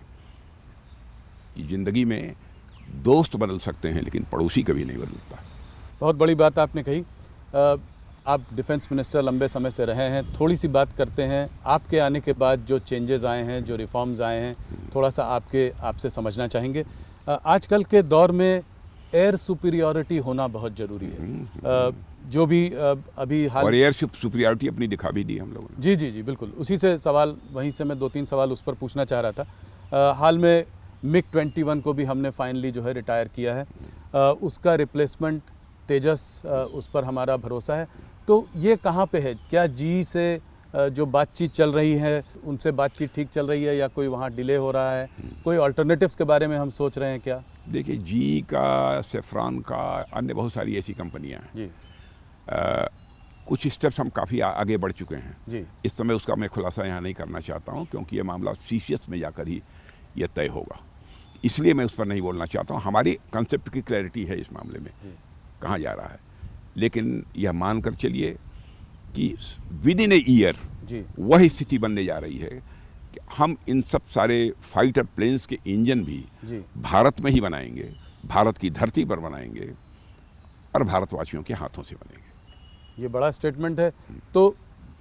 कि ज़िंदगी में दोस्त बदल सकते हैं लेकिन पड़ोसी कभी नहीं बदलता। बहुत बड़ी बात आपने कही। आप डिफेंस मिनिस्टर लंबे समय से रहे हैं, थोड़ी सी बात करते हैं आपके आने के बाद जो चेंजेस आए हैं, जो रिफॉर्म्स आए हैं, थोड़ा सा आपसे समझना चाहेंगे। आजकल के दौर में एयर सुपीरियॉरिटी होना बहुत ज़रूरी है। जो भी अभी हाल और एयर सुपीरियॉरिटी अपनी दिखा भी दी हम लोगों ने। जी, बिल्कुल। उसी से सवाल, वहीं से मैं 2-3 सवाल उस पर पूछना चाह रहा था। हाल में MiG-21 को भी हमने फाइनली जो है रिटायर किया है। उसका रिप्लेसमेंट तेजस, उस पर हमारा भरोसा है। तो ये कहाँ पे है? क्या जी से जो बातचीत चल रही है उनसे बातचीत ठीक चल रही है या कोई वहाँ डिले हो रहा है? कोई अल्टरनेटिव्स के बारे में हम सोच रहे हैं क्या? देखिए, जी का, सेफ्रॉन का, अन्य बहुत सारी ऐसी कंपनियां हैं जी। कुछ स्टेप्स हम काफ़ी आगे बढ़ चुके हैं जी। इस समय उसका मैं खुलासा यहाँ नहीं करना चाहता हूँ क्योंकि ये मामला CCS में जाकर ही यह तय होगा, इसलिए मैं उस पर नहीं बोलना चाहता हूँ। हमारी कंसेप्ट की क्लैरिटी है इस मामले में कहाँ जा रहा है, लेकिन यह मानकर चलिए कि विद इन ए ईयर वह स्थिति बनने जा रही है कि हम इन सब सारे फाइटर प्लेन्स के इंजन भी भारत में ही बनाएंगे, भारत की धरती पर बनाएंगे और भारतवासियों के हाथों से बनेंगे। ये बड़ा स्टेटमेंट है। तो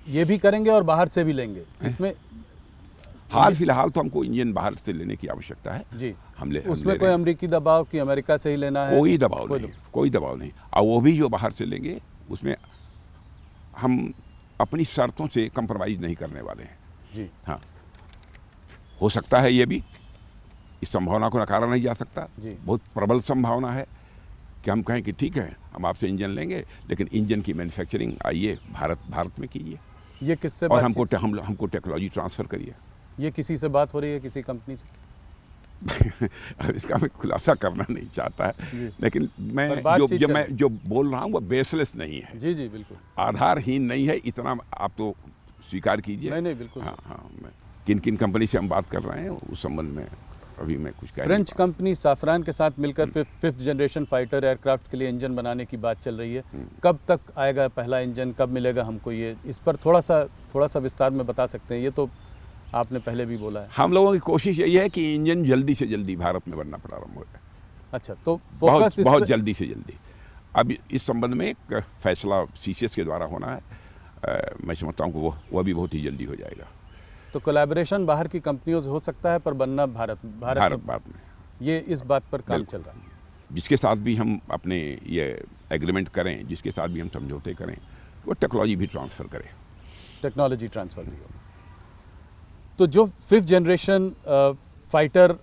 ये भी करेंगे और बाहर से भी लेंगे? इसमें हाल फिलहाल तो हमको इंजन बाहर से लेने की आवश्यकता है जी। उसमें कोई अमेरिकी दबाव कि अमेरिका से ही लेना है? कोई दबाव नहीं। और वो भी जो बाहर से लेंगे उसमें हम अपनी शर्तों से कंप्रोमाइज नहीं करने वाले हैं जी। हाँ, हो सकता है ये भी, इस संभावना को नकारा नहीं जा सकता। बहुत प्रबल संभावना है कि हम कहें कि ठीक है, हम आपसे इंजन लेंगे लेकिन इंजन की मैन्युफैक्चरिंग आइए भारत में कीजिए। ये किससे और हमको टेक्नोलॉजी ट्रांसफ़र करिए। ये किसी से बात हो रही है, किसी कंपनी से? इसका मैं खुलासा करना नहीं चाहता है, लेकिन मैं जो बोल रहा हूँ वो बेसलेस नहीं है। जी बिल्कुल, आधारहीन नहीं है, इतना आप तो स्वीकार कीजिए। नहीं बिल्कुल। हाँ, किन किन कंपनी से हम बात कर रहे हैं उस संबंध में अभी मैं कुछ कह नहीं। फ्रेंच कंपनी साफरान के साथ मिलकर 5th जनरेशन फाइटर एयरक्राफ्ट के लिए इंजन बनाने की बात चल रही है। कब तक आएगा पहला इंजन, कब मिलेगा हमको? ये इस पर थोड़ा सा विस्तार में बता सकते हैं? ये तो आपने पहले भी बोला है। हम लोगों की कोशिश यही है कि इंजन जल्दी से जल्दी भारत में बनना प्रारंभ हो जाए। अच्छा, तो फोकस बहुत जल्दी से जल्दी। अब इस संबंध में एक फैसला CCS के द्वारा होना है। मैं समझता हूँ कि वह भी बहुत ही जल्दी हो जाएगा। तो कोलैबोरेशन बाहर की कंपनियों से हो सकता है पर बनना भारत में। ये इस बात पर काम चल रहा है। जिसके साथ भी हम अपने ये एग्रीमेंट करें, जिसके साथ भी हम समझौते करें, वो टेक्नोलॉजी भी ट्रांसफ़र करें। टेक्नोलॉजी ट्रांसफ़र भी हो। तो जो 5th generation fighter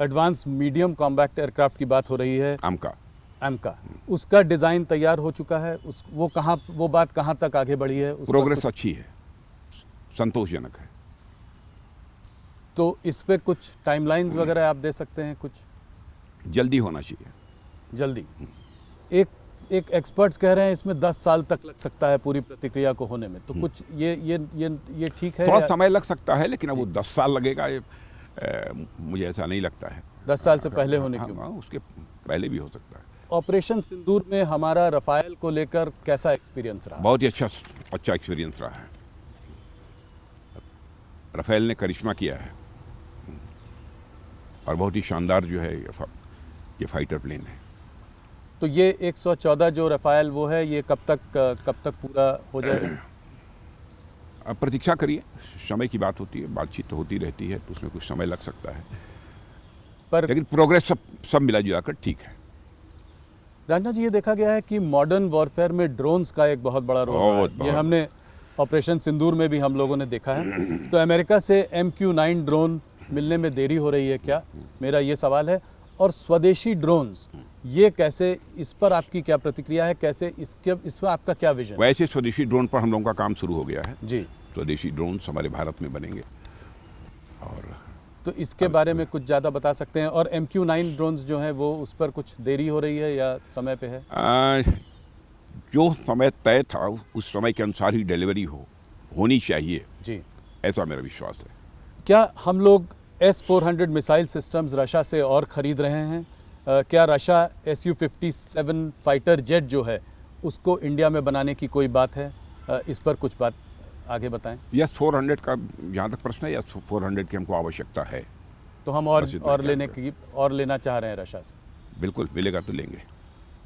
advance medium combat aircraft की बात हो रही है, AMCA, उसका डिज़ाइन तैयार हो चुका है? वो बात कहाँ तक आगे बढ़ी है? प्रोग्रेस अच्छी है, संतोषजनक है। तो इस पे कुछ टाइमलाइंस वगैरह आप दे सकते हैं? कुछ जल्दी होना चाहिए। जल्दी? एक एक्सपर्ट्स कह रहे हैं इसमें 10 साल तक लग सकता है पूरी प्रतिक्रिया को होने में। तो कुछ ये ठीक है? थोड़ा समय लग सकता है, लेकिन अब वो 10 साल लगेगा मुझे ऐसा नहीं लगता है। 10 साल से पहले होने की? उसके पहले भी हो सकता है। ऑपरेशन सिंदूर में हमारा रफाल को लेकर कैसा एक्सपीरियंस रहा? बहुत ही अच्छा एक्सपीरियंस रहा है। रफाल ने करिश्मा किया है और बहुत ही शानदार जो है ये फाइटर प्लेन है। तो ये 114 जो रफाल वो है, ये कब तक पूरा हो जाएगा? अब प्रतीक्षा करिए, समय की बात होती है, बातचीत तो होती रहती है, तो उसमें कुछ समय लग सकता है, लेकिन प्रोग्रेस सब मिला जुला कर ठीक है। राजनाथ जी, ये देखा गया है कि मॉडर्न वॉरफेयर में ड्रोन्स का एक बहुत बड़ा रोल है। ये हमने ऑपरेशन सिंदूर में भी हम लोगों ने देखा है। तो अमेरिका से MQ-9 ड्रोन मिलने में देरी हो रही है क्या, मेरा ये सवाल है। और स्वदेशी ड्रोन्स, ये कैसे, इस पर आपकी क्या प्रतिक्रिया है, कैसे इसमें आपका क्या विजन? वैसे स्वदेशी ड्रोन पर हम लोगों का काम शुरू हो गया है जी। स्वदेशी ड्रोन्स हमारे भारत में बनेंगे। और तो इसके बारे में कुछ ज़्यादा बता सकते हैं? और MQ-9 ड्रोन्स जो हैं वो उस पर कुछ देरी हो रही है या समय पे है? जो समय तय था उस समय के अनुसार ही डिलीवरी होनी चाहिए जी, ऐसा मेरा विश्वास है। क्या हम लोग S-400 मिसाइल सिस्टम्स रशिया से और ख़रीद रहे हैं? क्या रशिया Su-57 फाइटर जेट जो है उसको इंडिया में बनाने की कोई बात है? इस पर कुछ बात आगे बताएं। S-400 का जहाँ तक प्रश्न है, S-400 की हमको आवश्यकता है। तो हम और लेना चाह रहे हैं रशिया से? बिल्कुल, मिलेगा तो लेंगे।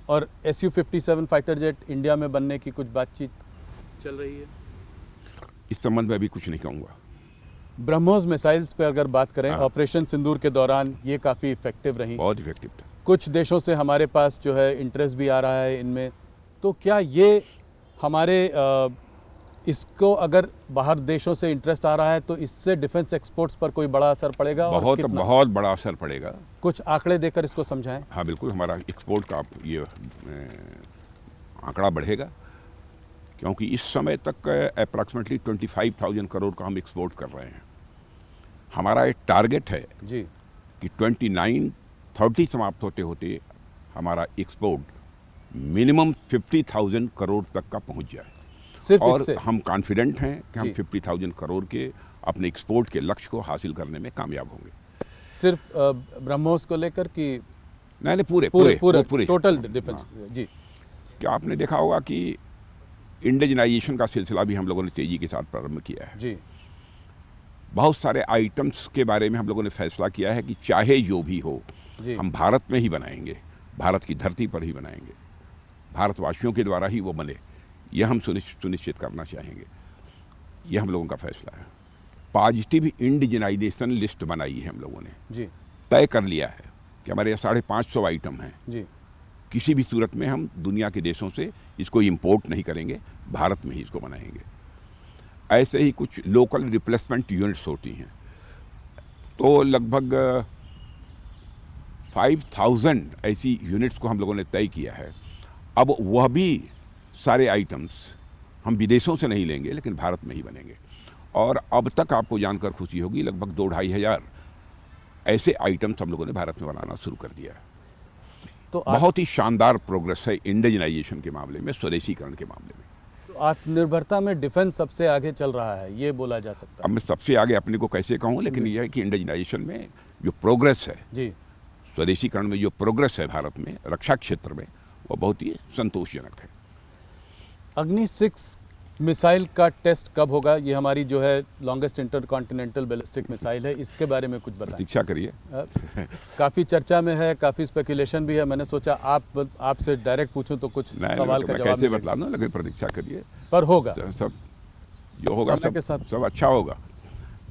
और Su-57 फाइटर जेट इंडिया में बनने की कुछ बातचीत चल रही है? इस संबंध में अभी कुछ नहीं कहूँगा। ब्रह्मोस मिसाइल्स पे अगर बात करें, ऑपरेशन सिंदूर के दौरान ये काफ़ी इफेक्टिव रही, बहुत इफेक्टिव था। कुछ देशों से हमारे पास जो है इंटरेस्ट भी आ रहा है इनमें, तो क्या ये हमारे इसको अगर बाहर देशों से इंटरेस्ट आ रहा है तो इससे डिफेंस एक्सपोर्ट्स पर कोई बड़ा असर पड़ेगा? बहुत बड़ा असर पड़ेगा। कुछ आंकड़े देकर इसको समझाएं। हाँ बिल्कुल, हमारा एक्सपोर्ट का ये आंकड़ा बढ़ेगा, क्योंकि इस समय तक अप्रॉक्सीमेटली 25,000 करोड़ का हम एक्सपोर्ट कर रहे हैं। हमारा एक टारगेट है जी कि 29-30 समाप्त होते होते हमारा एक्सपोर्ट मिनिमम 50,000 करोड़ तक का पहुंच जाए। सिर्फ और इससे हम कॉन्फिडेंट हैं कि हम 50,000 करोड़ के अपने एक्सपोर्ट के लक्ष्य को हासिल करने में कामयाब होंगे। सिर्फ ब्रह्मोस को लेकर कि नहीं, पूरे टोटल डिफेंस? जी। क्या आपने देखा होगा कि इंडिजनाइजेशन का सिलसिला भी हम लोगों ने तेजी के साथ प्रारंभ किया है। जी। बहुत सारे आइटम्स के बारे में हम लोगों ने फैसला किया है कि चाहे जो भी हो हम भारत में ही बनाएंगे, भारत की धरती पर ही बनाएंगे, भारतवासियों के द्वारा ही वो बने, यह हम सुनिश्चित करना चाहेंगे। यह हम लोगों का फैसला है। पॉजिटिव इंडिजनाइजेशन लिस्ट बनाई है हम लोगों ने जी। तय कर लिया है कि हमारे यहाँ 550 आइटम हैं जी। किसी भी सूरत में हम दुनिया के देशों से इसको इंपोर्ट नहीं करेंगे, भारत में ही इसको बनाएंगे। ऐसे ही कुछ लोकल रिप्लेसमेंट यूनिट्स होती हैं, तो लगभग 5,000 ऐसी यूनिट्स को हम लोगों ने तय किया है। अब वह भी सारे आइटम्स हम विदेशों से नहीं लेंगे, लेकिन भारत में ही बनेंगे। और अब तक आपको जानकर खुशी होगी, लगभग 2-2.5 हज़ार ऐसे आइटम्स हम लोगों ने भारत में बनाना शुरू कर दिया है। तो बहुत ही शानदार प्रोग्रेस है इंडिजनाइजेशन के मामले में, स्वदेशीकरण के मामले में। तो आत्मनिर्भरता में डिफेंस सबसे आगे चल रहा है, ये बोला जा सकता है। अब मैं सबसे आगे अपने को कैसे कहूँ, लेकिन यह है कि इंडिजनाइजेशन में जो प्रोग्रेस है जी, स्वदेशीकरण में जो प्रोग्रेस है भारत में रक्षा क्षेत्र में, वो बहुत ही संतोषजनक है। अग्नि 6 मिसाइल का टेस्ट कब होगा? ये हमारी जो है लॉन्गेस्ट इंटरकॉन्टिनेंटल बैलिस्टिक मिसाइल है, इसके बारे में कुछ बताएं। प्रतीक्षा करिए। काफ़ी चर्चा में है, काफ़ी स्पेकुलेशन भी है। मैंने सोचा आपसे डायरेक्ट पूछूं तो कुछ सवाल का जवाब कैसे बतला दूं, लेकिन प्रतीक्षा करिए। पर होगा सब जो होगा सब अच्छा होगा,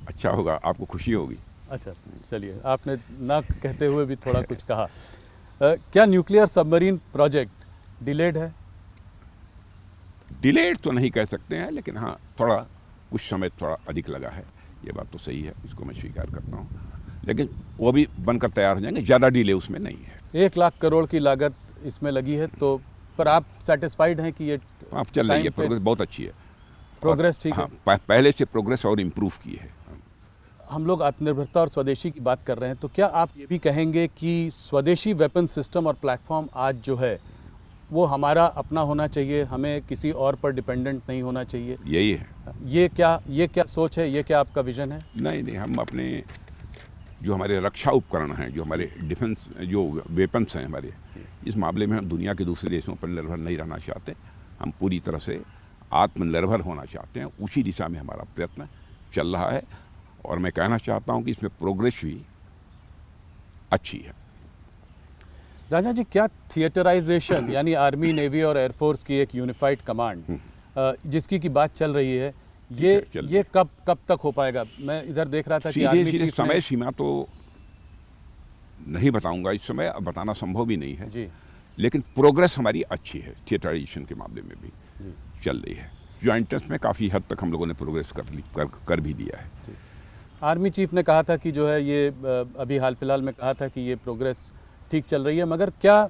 अच्छा होगा, आपको खुशी होगी। अच्छा चलिए, आपने ना कहते हुए भी थोड़ा कुछ कहा। क्या न्यूक्लियर सबमरीन प्रोजेक्ट डिलेड है? डिलेड तो नहीं कह सकते हैं, लेकिन हाँ थोड़ा कुछ समय थोड़ा अधिक लगा है, ये बात तो सही है, इसको मैं स्वीकार करता हूँ। लेकिन वो भी बनकर तैयार हो जाएंगे, ज़्यादा डिले उसमें नहीं है। 1 लाख करोड़ की लागत इसमें लगी है, तो पर आप सेटिस्फाइड हैं कि ये आप चल रही है, प्रोग्रेस बहुत अच्छी है। प्रोग्रेस ठीक है, पहले से प्रोग्रेस और इम्प्रूव की है। हम लोग आत्मनिर्भरता और स्वदेशी की बात कर रहे हैं, तो क्या आप ये भी कहेंगे कि स्वदेशी वेपन सिस्टम और प्लेटफॉर्म आज जो है वो हमारा अपना होना चाहिए, हमें किसी और पर डिपेंडेंट नहीं होना चाहिए? यही है। ये क्या सोच है, ये क्या आपका विजन है? नहीं, हम अपने जो हमारे रक्षा उपकरण हैं, जो हमारे डिफेंस जो वेपन्स हैं हमारे, इस मामले में हम दुनिया के दूसरे देशों पर निर्भर नहीं रहना चाहते। हम पूरी तरह से आत्मनिर्भर होना चाहते हैं, उसी दिशा में हमारा प्रयत्न चल रहा है। और मैं कहना चाहता हूँ कि इसमें प्रोग्रेस भी अच्छी है। राजा जी, क्या थिएटराइजेशन यानी आर्मी, नेवी और एयरफोर्स की एक यूनिफाइड कमांड जिसकी की बात चल रही है, ये कब तक हो पाएगा? मैं इधर देख रहा था कि सीधे समय सीमा तो नहीं बताऊंगा इस समय, अब बताना संभव भी नहीं है जी। लेकिन प्रोग्रेस हमारी अच्छी है, थिएटराइजेशन के मामले में भी चल रही है। ज्वाइंट टेस्ट में काफ़ी हद तक हम लोगों ने प्रोग्रेस कर भी दिया है। आर्मी चीफ ने कहा था कि जो है ये अभी हाल फिलहाल में कहा था कि ये प्रोग्रेस ठीक चल रही है, मगर क्या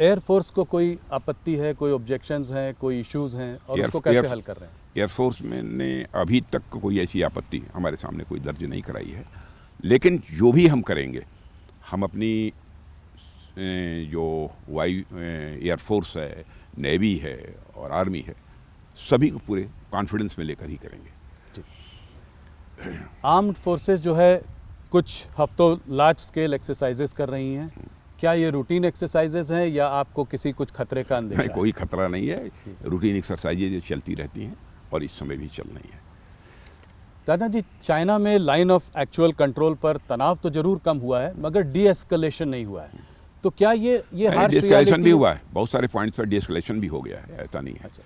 एयरफोर्स को कोई आपत्ति है, कोई ऑब्जेक्शंस हैं, कोई इश्यूज हैं, और उसको कैसे हल कर रहे हैं? एयरफोर्स में ने अभी तक कोई ऐसी आपत्ति हमारे सामने कोई दर्ज नहीं कराई है, लेकिन जो भी हम करेंगे, हम अपनी जो एयरफोर्स है, नेवी है और आर्मी है, सभी को पूरे कॉन्फिडेंस में लेकर ही करेंगे। आर्म्ड फोर्सेस जो है कुछ हफ्तों लार्ज स्केल एक्सरसाइजेस कर रही हैं, क्या ये रूटीन एक्सरसाइजेज हैं या आपको किसी कुछ खतरे का अंदेशा है? कोई खतरा नहीं है, रूटीन एक्सरसाइजेज चलती रहती हैं और इस समय भी चल रही है। राजनाथ जी, चाइना में लाइन ऑफ एक्चुअल कंट्रोल पर तनाव तो जरूर कम हुआ है, मगर डी एस्केलेशन नहीं हुआ है, तो क्या ये हार्श डिएस्केलेशन भी हुआ है, बहुत सारे पॉइंट्स पर डिएस्केलेशन भी हो गया है, ऐसा नहीं है। अच्छा।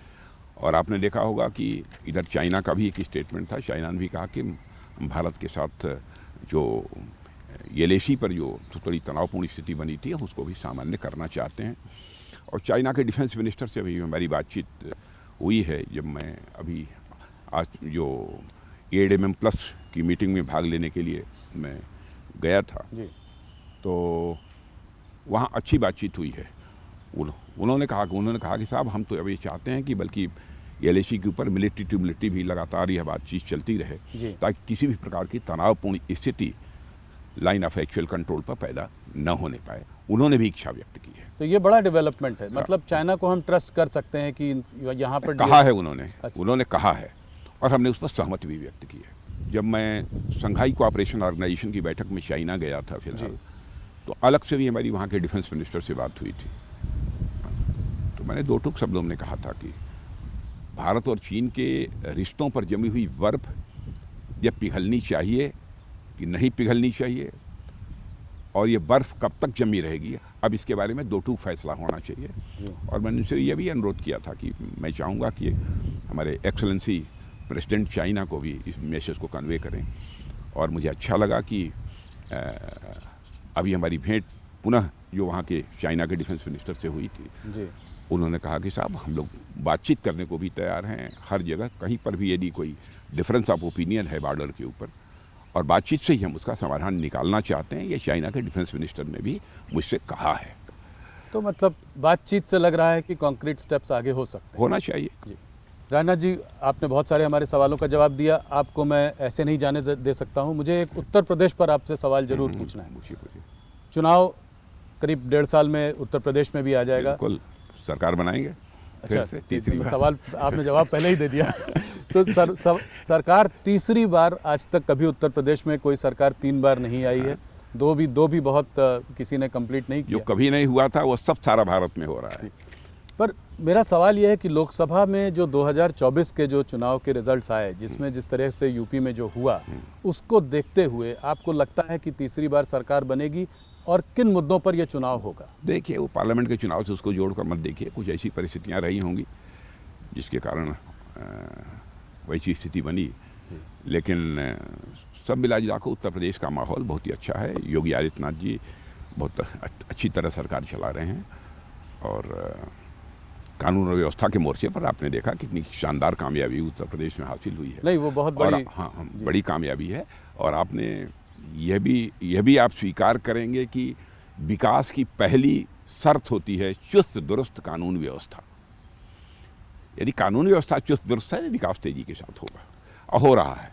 और आपने देखा होगा कि इधर चाइना का भी एक स्टेटमेंट था, चाइना ने भी कहा कि भारत के साथ जो येलेशी पर जो थोड़ी तनावपूर्ण स्थिति बनी थी, हम उसको भी सामान्य करना चाहते हैं। और चाइना के डिफेंस मिनिस्टर से भी हमारी बातचीत हुई है। जब मैं अभी आज जो ADMM+ की मीटिंग में भाग लेने के लिए मैं गया था जी। तो वहाँ अच्छी बातचीत हुई है। उन्होंने कहा कि साहब, हम तो अब ये चाहते हैं कि बल्कि येलेशी के ऊपर मिलिट्री टू मिलिट्री भी लगातार यह बातचीत चलती रहे, ताकि किसी भी प्रकार की तनावपूर्ण स्थिति लाइन ऑफ एक्चुअल कंट्रोल पर पैदा न होने पाए। उन्होंने भी इच्छा व्यक्त की है। तो ये बड़ा डेवलपमेंट है, मतलब चाइना को हम ट्रस्ट कर सकते हैं कि यहाँ पर कहा है उन्होंने। अच्छा। उन्होंने कहा है और हमने उस पर सहमति भी व्यक्त की है। जब मैं शंघाई कोऑपरेशन ऑर्गेनाइजेशन की बैठक में चाइना गया था फिलहाल, तो अलग से भी हमारी वहाँ के डिफेंस मिनिस्टर से बात हुई थी। तो मैंने दो टूक शब्दों में कहा था कि भारत और चीन के रिश्तों पर जमी हुई बर्फ ये पिघलनी चाहिए कि नहीं पिघलनी चाहिए, और ये बर्फ़ कब तक जमी रहेगी, अब इसके बारे में दो टूक फैसला होना चाहिए। और मैंने उनसे यह भी अनुरोध किया था कि मैं चाहूँगा कि हमारे एक्सेलेंसी प्रेसिडेंट चाइना को भी इस मैसेज को कन्वे करें। और मुझे अच्छा लगा कि अभी हमारी भेंट पुनः जो वहाँ के चाइना के डिफेंस मिनिस्टर से हुई थी जी। उन्होंने कहा कि साहब, हम लोग बातचीत करने को भी तैयार हैं हर जगह, कहीं पर भी यदि कोई डिफरेंस ऑफ ओपिनियन है बॉर्डर के ऊपर, और बातचीत से ही हम उसका समाधान निकालना चाहते हैं। ये चाइना के डिफेंस मिनिस्टर ने भी मुझसे कहा है। तो मतलब बातचीत से लग रहा है कि कॉन्क्रीट स्टेप्स आगे हो सकते हैं। होना चाहिए। जी। राजनाथ जी, आपने बहुत सारे हमारे सवालों का जवाब दिया, आपको मैं ऐसे नहीं जाने दे सकता हूँ। मुझे एक उत्तर प्रदेश पर आपसे सवाल जरूर पूछना है। चुनाव करीब 1.5 साल में उत्तर प्रदेश में भी आ जाएगा। बिल्कुल, सरकार बनाएंगे। अच्छा, से तीसरी बार। सवाल आपने जवाब पहले ही दे दिया। तो सरकार तीसरी बार, आज तक कभी उत्तर प्रदेश में कोई सरकार 3 बार नहीं आई है। दो भी बहुत किसी ने कंप्लीट नहीं किया। जो कभी नहीं हुआ था वो सब सारा भारत में हो रहा है। पर मेरा सवाल यह है कि लोकसभा में जो 2024 के जो चुनाव के रिजल्ट्स आए, जिसमें जिस तरह से यूपी में जो हुआ, उसको देखते हुए आपको लगता है कि तीसरी बार सरकार बनेगी, और किन मुद्दों पर यह चुनाव होगा? देखिए, वो पार्लियामेंट के चुनाव से उसको जोड़कर मत देखिए। कुछ ऐसी परिस्थितियां रही होंगी जिसके कारण वैसी स्थिति बनी, लेकिन सब मिला जुला कर उत्तर प्रदेश का माहौल बहुत ही अच्छा है। योगी आदित्यनाथ जी बहुत अच्छी तरह सरकार चला रहे हैं, और कानून और व्यवस्था के मोर्चे पर आपने देखा कितनी शानदार कामयाबी उत्तर प्रदेश में हासिल हुई है। नहीं, वो बहुत बड़ी, हाँ, बड़ी कामयाबी है। और आपने यह भी आप स्वीकार करेंगे कि विकास की पहली शर्त होती है चुस्त दुरुस्त कानून व्यवस्था। यदि कानून व्यवस्था चुस्त दुरुस्त है, विकास तेजी के साथ होगा, और हो रहा है।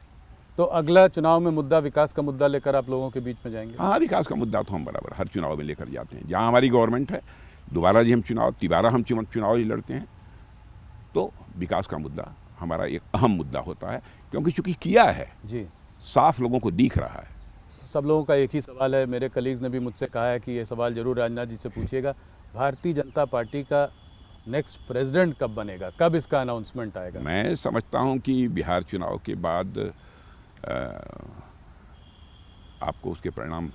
तो अगला चुनाव में मुद्दा विकास का मुद्दा लेकर आप लोगों के बीच में जाएंगे? हाँ, विकास का मुद्दा तो हम बराबर हर चुनाव में लेकर जाते हैं। जहाँ हमारी गवर्नमेंट है, दोबारा जी हम तिबारा हम चुनाव लड़ते हैं, तो विकास का मुद्दा हमारा एक अहम मुद्दा होता है, क्योंकि चूंकि किया है जी, साफ लोगों को दिख रहा है। सब लोगों का एक ही सवाल है, मेरे कलीग्स ने भी मुझसे कहा है कि ये सवाल जरूर राजनाथ जी से पूछिएगा, भारतीय जनता पार्टी का नेक्स्ट प्रेसिडेंट कब बनेगा, कब इसका अनाउंसमेंट आएगा? मैं समझता हूं कि बिहार चुनाव के बाद आपको उसके परिणाम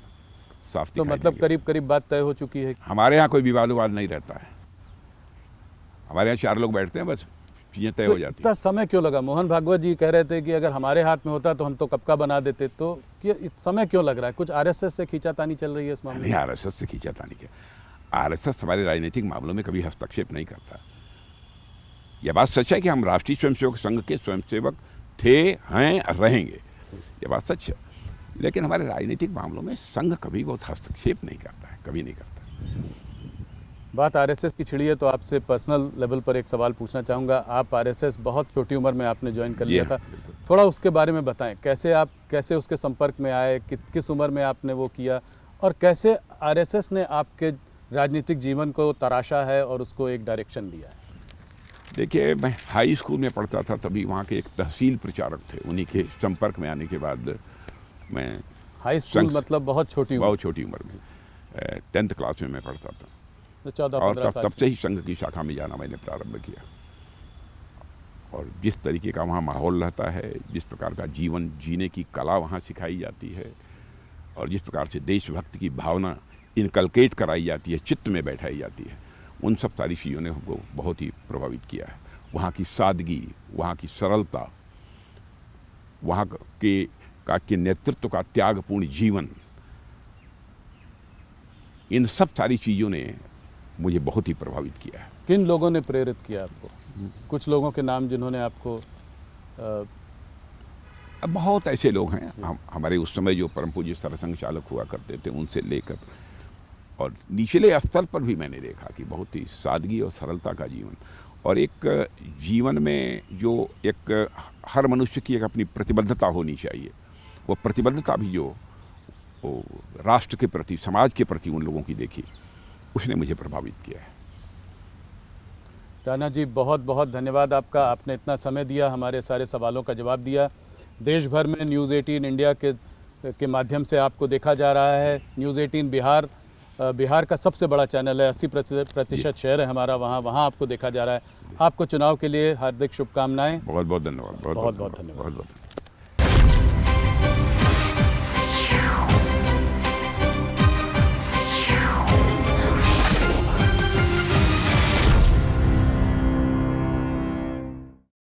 साफ दिखाई तो मतलब देंगे। करीब बात तय हो चुकी है? हमारे यहाँ कोई विवाद नहीं रहता है। हमारे यहाँ 4 लोग बैठते हैं, बस चीज़ें तय हो जाती हैं। इतना समय क्यों लगा? मोहन भागवत जी कह रहे थे कि अगर हमारे हाथ में होता तो हम तो कब का बना देते। तो समय क्यों लग रहा है? कुछ आरएसएस से खींचातानी चल रही है इस मामले में? नहीं, आरएसएस से खींचातानी क्या। आरएसएस हमारे राजनीतिक मामलों में कभी हस्तक्षेप नहीं करता। यह बात सच है कि हम राष्ट्रीय स्वयंसेवक संघ के स्वयंसेवक थे, हैं, रहेंगे। ये बात सच है। लेकिन हमारे राजनीतिक मामलों में संघ कभी बहुत हस्तक्षेप नहीं करता है, कभी नहीं करता। बात आरएसएस की छिड़ी है तो आपसे पर्सनल लेवल पर एक सवाल पूछना चाहूँगा। आप आरएसएस बहुत छोटी उम्र में आपने ज्वाइन कर लिया था, थोड़ा उसके बारे में बताएं। कैसे उसके संपर्क में आए, किस उम्र में आपने वो किया, और कैसे आरएसएस ने आपके राजनीतिक जीवन को तराशा है और उसको एक डायरेक्शन दिया है? देखिए, मैं हाई स्कूल में पढ़ता था, तभी वहाँ के एक तहसील प्रचारक थे, उन्हीं के संपर्क में आने के बाद मैं हाई स्कूल मतलब बहुत छोटी उम्र में 10th क्लास में मैं पढ़ता था, तो 14-15 और साल तब से ही संघ की शाखा में जाना मैंने प्रारंभ किया। और जिस तरीके का वहाँ माहौल रहता है, जिस प्रकार का जीवन जीने की कला वहाँ सिखाई जाती है, और जिस प्रकार से देशभक्ति की भावना इनकलकेट कराई जाती है, चित्त में बैठाई जाती है, उन सब सारी चीज़ों ने हमको बहुत ही प्रभावित किया है। वहाँ की सादगी, वहाँ की सरलता, वहाँ के नेतृत्व का त्यागपूर्ण जीवन, इन सब सारी चीज़ों ने मुझे बहुत ही प्रभावित किया है। किन लोगों ने प्रेरित किया आपको? कुछ लोगों के नाम जिन्होंने आपको बहुत ऐसे लोग हैं हमारे उस समय जो परम पूज्य सरसंघ चालक हुआ करते थे, उनसे लेकर और निचले स्तर पर भी मैंने देखा कि बहुत ही सादगी और सरलता का जीवन, और एक जीवन में जो एक हर मनुष्य की एक अपनी प्रतिबद्धता होनी चाहिए, वो प्रतिबद्धता भी जो वो राष्ट्र के प्रति, समाज के प्रति उन लोगों की देखी, उसने मुझे प्रभावित किया है। राणा जी, बहुत बहुत धन्यवाद आपका। आपने इतना समय दिया, हमारे सारे सवालों का जवाब दिया। देश भर में न्यूज़ 18 इंडिया के माध्यम से आपको देखा जा रहा है। न्यूज़ 18 बिहार का सबसे बड़ा चैनल है, 80% शेयर है हमारा वहाँ आपको देखा जा रहा है। आपको चुनाव के लिए हार्दिक शुभकामनाएं। बहुत बहुत धन्यवाद। बहुत बहुत धन्यवाद।